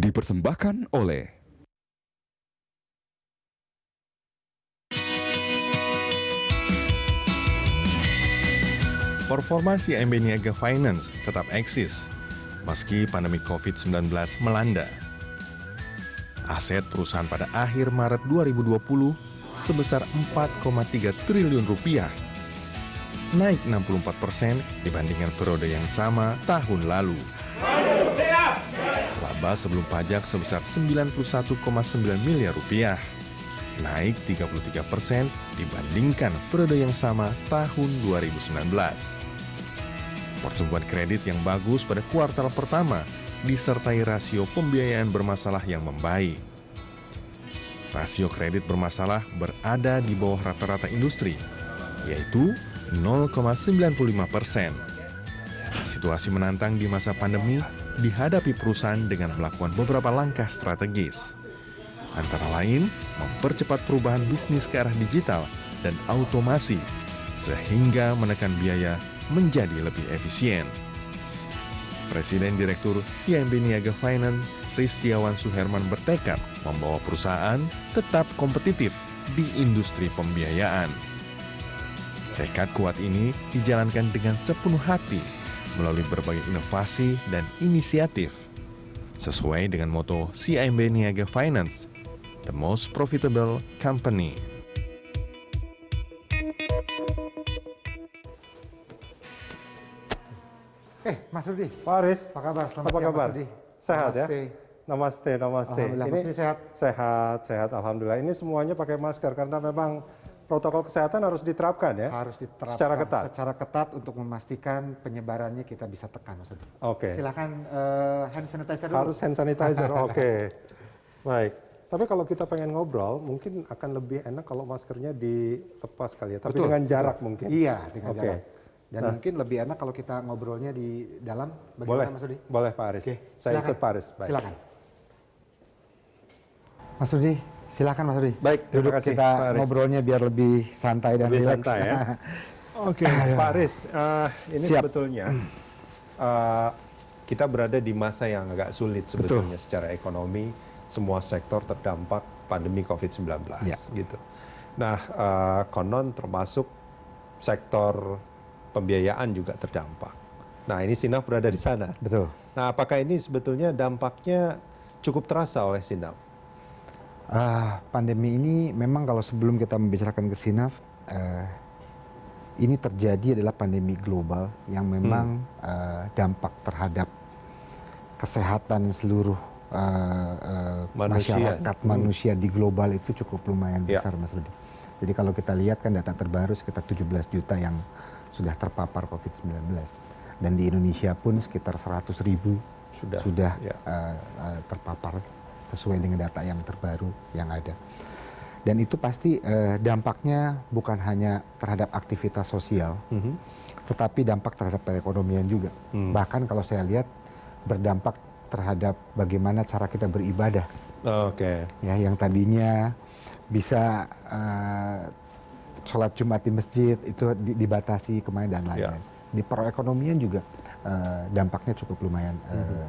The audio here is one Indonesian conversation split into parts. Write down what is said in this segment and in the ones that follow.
dipersembahkan oleh performa CIMB Niaga Finance tetap eksis meski pandemi COVID-19 melanda. Aset perusahaan pada akhir Maret 2020 sebesar 4,3 triliun rupiah, naik 64% dibandingkan periode yang sama tahun lalu. Laba sebelum pajak sebesar 91,9 miliar rupiah, naik 33% dibandingkan periode yang sama tahun 2019. Pertumbuhan kredit yang bagus pada kuartal pertama disertai rasio pembiayaan bermasalah yang membaik. Rasio kredit bermasalah berada di bawah rata-rata industri, yaitu 0,95%. Situasi menantang di masa pandemi dihadapi perusahaan dengan melakukan beberapa langkah strategis. Antara lain, mempercepat perubahan bisnis ke arah digital dan automasi, sehingga menekan biaya menjadi lebih efisien. Presiden Direktur CIMB Niaga Finance, Ristiawan Suherman bertekad membawa perusahaan tetap kompetitif di industri pembiayaan. Tekad kuat ini dijalankan dengan sepenuh hati melalui berbagai inovasi dan inisiatif. Sesuai dengan moto CIMB Niaga Finance, the most profitable company. Mas Rudi. Pak Aris, Apa kabar? Selamat apa siang, kabar? Mas Rudi. Sehat Namaste. ya? Namaste, namaste. Alhamdulillah, Mas Rudi sehat? Sehat, alhamdulillah. Ini semuanya pakai masker karena memang protokol kesehatan harus diterapkan ya? Harus diterapkan Secara ketat? untuk memastikan penyebarannya kita bisa tekan, Mas Rudi. Oke. Silakan hand sanitizer dulu. Harus hand sanitizer, oke. Baik. Tapi kalau kita pengen ngobrol, mungkin akan lebih enak kalau maskernya dilepas kali ya. Tapi Betul, dengan jarak betul. mungkin. Iya, dengan Oke. jarak. Dan mungkin lebih enak kalau kita ngobrolnya di dalam. Boleh, Bagaimana, Mas Rudi? boleh Pak Aris. Oke, Saya silakan. ikut Pak Aris. Baik. Silakan. Mas Rudi, silakan Mas Rudi. Baik, terima Duduk kasih, kita Pak Aris. ngobrolnya biar lebih santai dan Lebih rileks. santai ya. Oke, Pak Aris, ini Siap. sebetulnya kita berada di masa yang agak sulit sebetulnya secara ekonomi. Semua sektor terdampak pandemi COVID-19 Ya. gitu. Nah, konon termasuk sektor pembiayaan juga terdampak. Nah, ini Sinaf berada di sana. Betul. Nah, apakah ini sebetulnya dampaknya cukup terasa oleh Sinaf? Pandemi ini memang kalau sebelum kita membicarakan ke Sinaf, ini terjadi adalah pandemi global yang memang dampak terhadap kesehatan seluruh masyarakat manusia di global itu cukup lumayan besar, Mas Rudi. Jadi kalau kita lihat kan data terbaru sekitar 17 juta yang sudah terpapar COVID-19. Dan di Indonesia pun sekitar 100.000 sudah terpapar sesuai dengan data yang terbaru yang ada. Dan itu pasti dampaknya bukan hanya terhadap aktivitas sosial, tetapi dampak terhadap perekonomian juga. Bahkan kalau saya lihat berdampak terhadap bagaimana cara kita beribadah. Ya, yang tadinya bisa sholat Jumat di masjid itu dibatasi kemarin dan lain-lain. Di perekonomian juga dampaknya cukup lumayan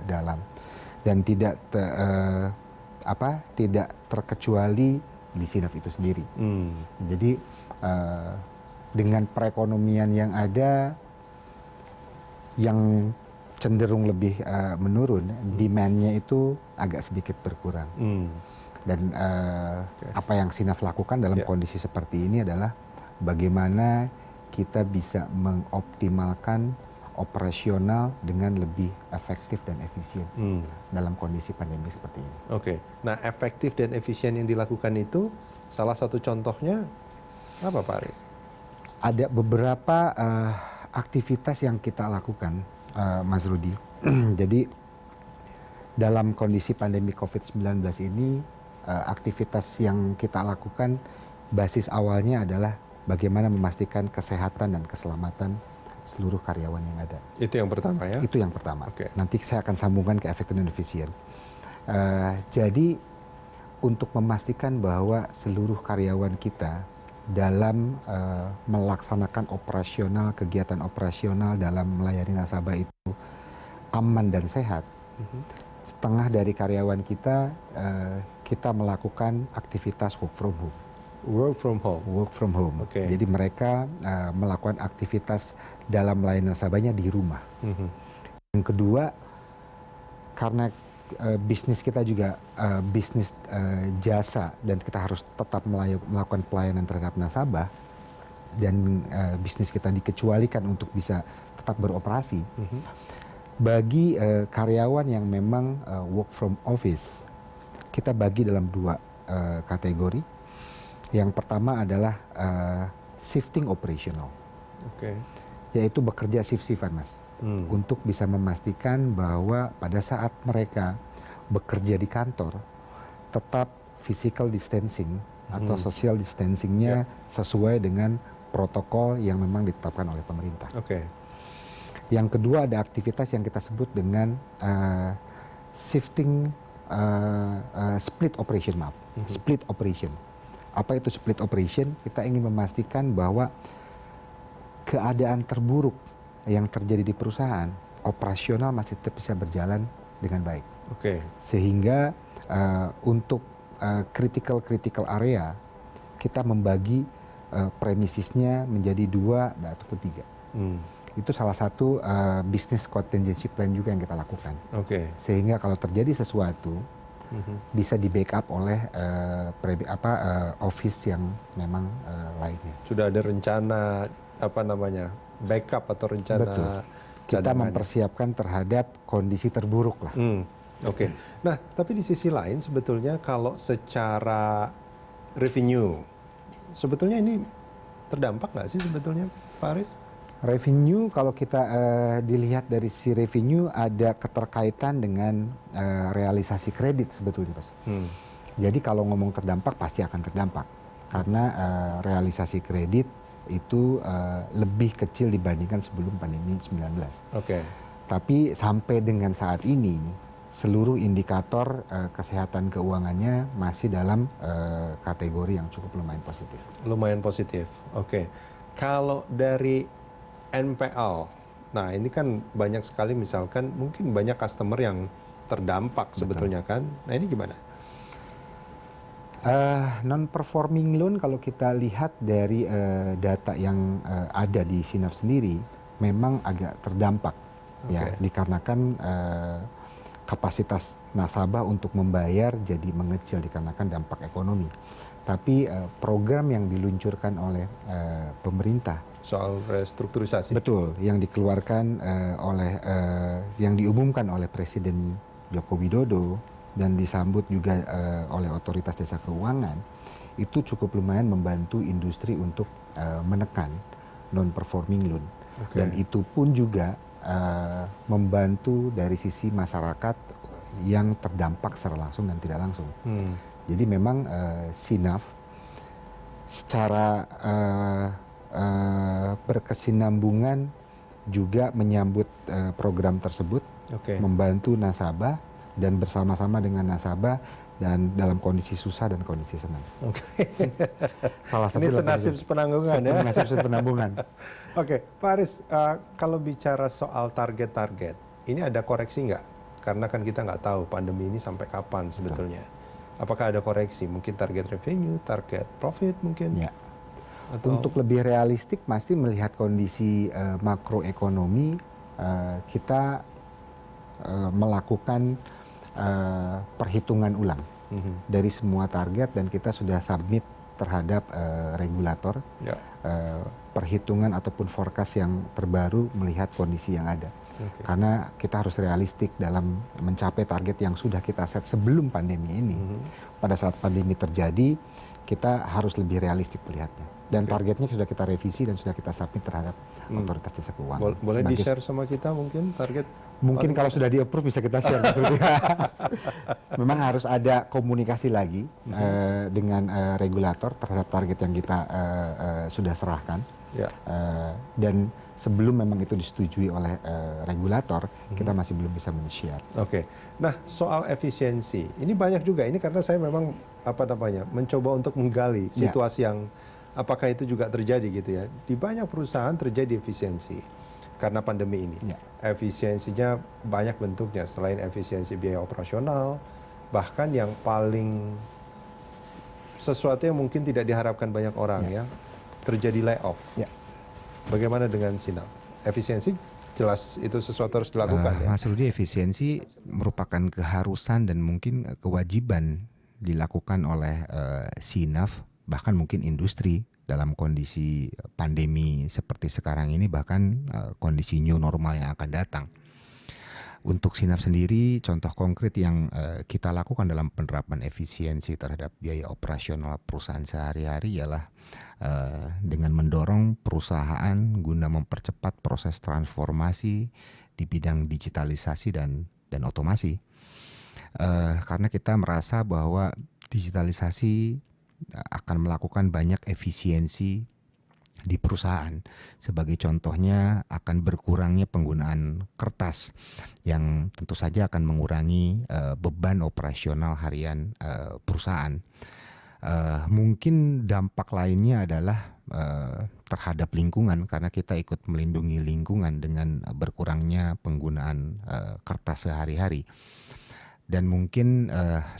dalam dan tidak terkecuali di Sinaf itu sendiri. Jadi dengan perekonomian yang ada yang cenderung lebih menurun, demand-nya itu agak sedikit berkurang. Dan apa yang Sinaf lakukan dalam kondisi seperti ini adalah bagaimana kita bisa mengoptimalkan operasional dengan lebih efektif dan efisien dalam kondisi pandemi seperti ini. Nah, efektif dan efisien yang dilakukan itu salah satu contohnya apa, Pak Aris? Ada beberapa aktivitas yang kita lakukan, Mas Rudi. Jadi dalam kondisi pandemi COVID-19 ini, aktivitas yang kita lakukan basis awalnya adalah bagaimana memastikan kesehatan dan keselamatan seluruh karyawan yang ada. Itu yang pertama ya? Itu yang pertama. Nanti saya akan sambungkan ke efektif dan efisien. Jadi untuk memastikan bahwa seluruh karyawan kita dalam melaksanakan operasional, kegiatan operasional dalam melayani nasabah itu aman dan sehat, setengah dari karyawan kita kita melakukan aktivitas work from home. Work from home. Work from home. Oke. Jadi mereka melakukan aktivitas dalam layanan nasabahnya di rumah. Yang kedua, karena bisnis kita juga bisnis jasa dan kita harus tetap melakukan pelayanan terhadap nasabah dan bisnis kita dikecualikan untuk bisa tetap beroperasi. Bagi karyawan yang memang work from office, kita bagi dalam dua kategori. Yang pertama adalah shifting operational, yaitu bekerja shift-shiftan, Mas, untuk bisa memastikan bahwa pada saat mereka bekerja di kantor, tetap physical distancing atau social distancingnya sesuai dengan protokol yang memang ditetapkan oleh pemerintah. Yang kedua ada aktivitas yang kita sebut dengan shifting split operation, split operation. Apa itu split operation? Kita ingin memastikan bahwa keadaan terburuk yang terjadi di perusahaan, operasional masih tetap bisa berjalan dengan baik. Sehingga untuk critical area, kita membagi premisisnya menjadi 2 ataupun 3. Itu salah satu business contingency plan juga yang kita lakukan. Sehingga kalau terjadi sesuatu, bisa di backup oleh office yang memang lainnya. Sudah ada rencana backup atau rencana. Betul. Kita mempersiapkan terhadap kondisi terburuk lah. Nah, tapi di sisi lain sebetulnya kalau secara revenue, sebetulnya ini terdampak nggak sih sebetulnya, Pak Aris? Revenue kalau kita dilihat dari sisi revenue ada keterkaitan dengan realisasi kredit sebetulnya, Mas. Jadi kalau ngomong terdampak pasti akan terdampak karena realisasi kredit itu lebih kecil dibandingkan sebelum pandemi 19. Tapi sampai dengan saat ini seluruh indikator kesehatan keuangannya masih dalam kategori yang cukup lumayan positif. Lumayan positif. Kalau dari NPL, nah ini kan banyak sekali misalkan mungkin banyak customer yang terdampak sebetulnya kan. Nah ini gimana? Non-performing loan kalau kita lihat dari data yang ada di Sinaf sendiri memang agak terdampak ya dikarenakan kapasitas nasabah untuk membayar jadi mengecil dikarenakan dampak ekonomi. Tapi program yang diluncurkan oleh pemerintah soal restrukturisasi. Betul, yang dikeluarkan yang diumumkan oleh Presiden Joko Widodo dan disambut juga oleh otoritas jasa keuangan, itu cukup lumayan membantu industri untuk menekan non-performing loan. Dan itu pun juga membantu dari sisi masyarakat yang terdampak secara langsung dan tidak langsung. Jadi memang Sinaf secara berkesinambungan juga menyambut program tersebut, membantu nasabah dan bersama-sama dengan nasabah dan dalam kondisi susah dan kondisi senang. Salah satu ini senasib penanggungan ya. Senasib penanggungan. Pak Aris, kalau bicara soal target-target, ini ada koreksi nggak? Karena kan kita nggak tahu pandemi ini sampai kapan sebetulnya. Apakah ada koreksi? Mungkin target revenue, target profit mungkin? Ya. Untuk lebih realistik, pasti melihat kondisi makroekonomi, kita melakukan perhitungan ulang dari semua target dan kita sudah submit terhadap regulator perhitungan ataupun forecast yang terbaru melihat kondisi yang ada. Karena kita harus realistik dalam mencapai target yang sudah kita set sebelum pandemi ini. Pada saat pandemi terjadi, kita harus lebih realistik melihatnya. Dan targetnya sudah kita revisi dan sudah kita submit terhadap otoritas jasa keuangan. Boleh di-share sama kita mungkin target? Mungkin kalau sudah di-approve bisa kita share. Memang harus ada komunikasi lagi dengan regulator terhadap target yang kita sudah serahkan. Dan sebelum memang itu disetujui oleh regulator, kita masih belum bisa men-share. Nah, soal efisiensi, ini banyak juga. Ini karena saya memang mencoba untuk menggali situasi yang apakah itu juga terjadi gitu ya. Di banyak perusahaan terjadi efisiensi. karena pandemi ini. Ya. Efisiensinya banyak bentuknya, selain efisiensi biaya operasional, bahkan yang paling sesuatu yang mungkin tidak diharapkan banyak orang ya, terjadi layoff. Ya. Bagaimana dengan Sinap? Efisiensi jelas itu sesuatu harus dilakukan ya. Mas Rudi, efisiensi merupakan keharusan dan mungkin kewajiban dilakukan oleh Sinaf, bahkan mungkin industri dalam kondisi pandemi seperti sekarang ini, bahkan kondisi new normal yang akan datang. Untuk Sinaf sendiri, contoh konkret yang kita lakukan dalam penerapan efisiensi terhadap biaya operasional perusahaan sehari-hari ialah dengan mendorong perusahaan guna mempercepat proses transformasi di bidang digitalisasi dan otomasi. Karena kita merasa bahwa digitalisasi akan melakukan banyak efisiensi di perusahaan. Sebagai contohnya akan berkurangnya penggunaan kertas yang tentu saja akan mengurangi beban operasional harian perusahaan. Mungkin dampak lainnya adalah terhadap lingkungan, karena kita ikut melindungi lingkungan dengan berkurangnya penggunaan kertas sehari-hari. Dan mungkin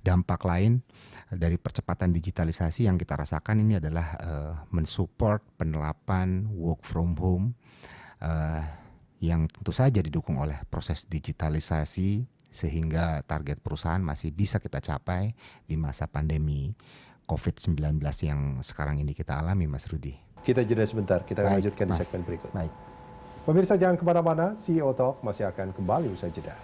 dampak lain dari percepatan digitalisasi yang kita rasakan ini adalah mensupport penerapan work from home yang tentu saja didukung oleh proses digitalisasi, sehingga target perusahaan masih bisa kita capai di masa pandemi COVID-19 yang sekarang ini kita alami, Mas Rudi. Kita jeda sebentar, kita akan Baik, lanjutkan di Mas. segmen berikut. Baik. Pemirsa jangan kemana-mana, CEO Talk masih akan kembali usai jeda.